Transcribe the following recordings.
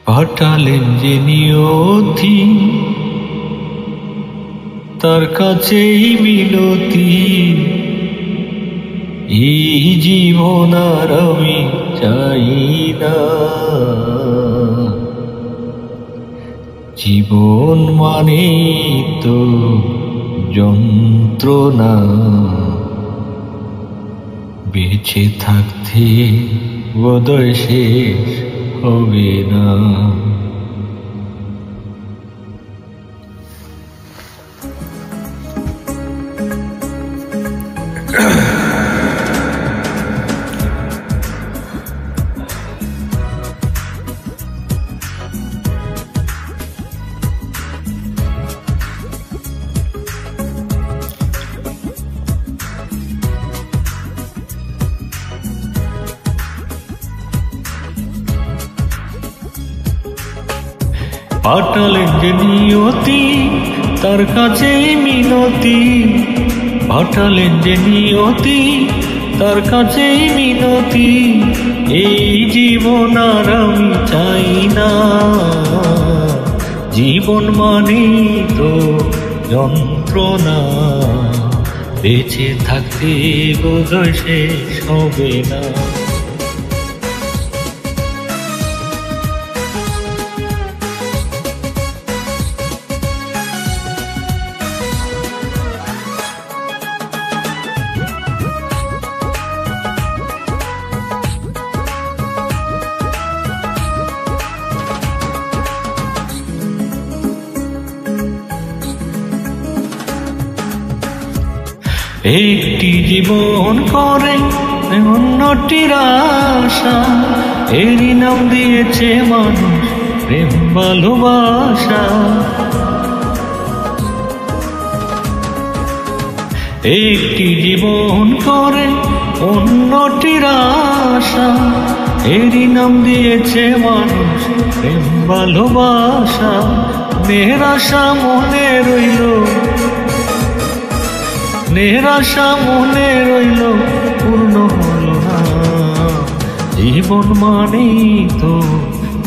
পাঠালেন যে নিয়তি, তার কাছেই মিনতি। এই জীবন আর আমি চাই না, জীবন মানে তো যন্ত্রণা। বেঁচে থাকতে বোধহয় শেষ হবে না। পাঠালেন যে নিয়তি, তার কাছেই মিনতি। পাঠালেন যে নিয়তি, তার কাছেই মিনতি। এই জীবন আর আমি চাই না, জীবন মানে তো যন্ত্রণা। বেঁচে থাকতে বোধহয় শেষ হবে না। একটি জীবন করে অন্যটির আশা, এরই নাম দিয়েছে মানুষ প্রেম ভালোবাসা। একটি জীবন করে অন্যটির আশা, এরই নাম দিয়েছে মানুষ প্রেম ভালোবাসা। নিরাশা মনে রইল, নিরাশা মনে রইল, পূর্ণ হলো না। জীবন মানেই তো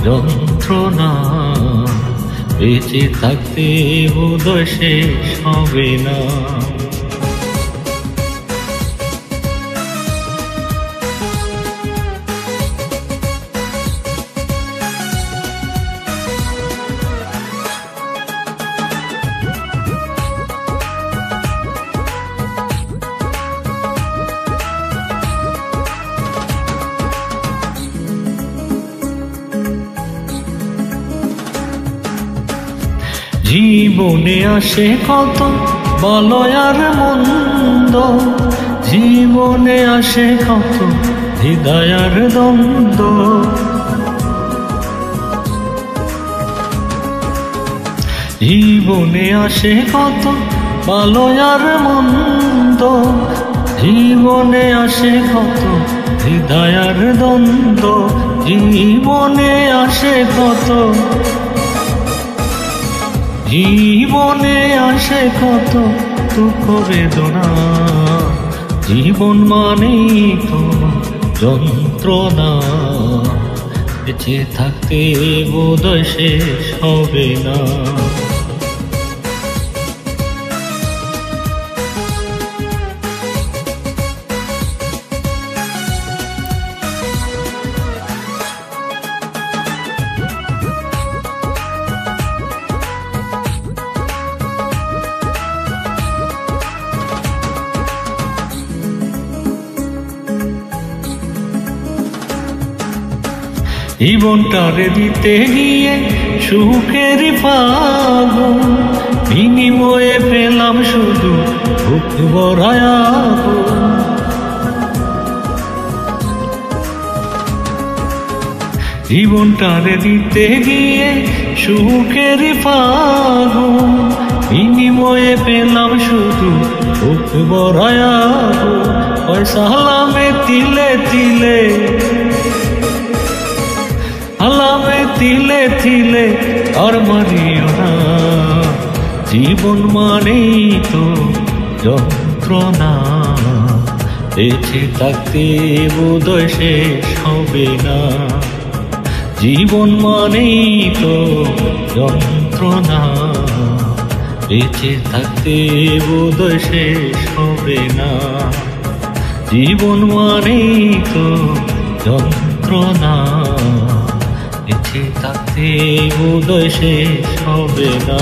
যন্ত্রণা। বেঁচে থাকতে বোধহয় শেষ হবে না। জীবনে আসে কত ভালো আর মন্দ, জীবনে আসে কত হৃদয় আর দ্বন্দ্ব। জীবনে আসে কত ভালো আর মন্দ, জীবনে আসে কত হৃদয় আর দ্বন্দ্ব। জীবনে আসে কত, জীবনে আসে কত দুঃখ বেদনা। জীবন মানেই তো যন্ত্রণা। বেঁচে থাকতে বোধহয় শেষ হবে না। জীবনটারে দিতে গিয়ে সুখের পাগল, বিনিময়ে পেলাম শুধু বুক ভরা আগুন। জীবনটারে দিতে গিয়ে সুখের পাগল, বিনিময়ে পেলাম শুধু বুক ভরা আগুন। ওই সালামে তিলে তিলে, আলামে তিলে তিলে আর মারিও না। জীবন মানেই তো যন্ত্রণা। বেঁচে থাকতে বোধহয় শেষ হবে না। জীবন মানেই তো যন্ত্রণা, বেঁচে থাকতে বোধহয় শেষ হবে না। জীবন মানেই তো যন্ত্রণা, বেঁচে থাকতে বোধহয় শেষ হবে না।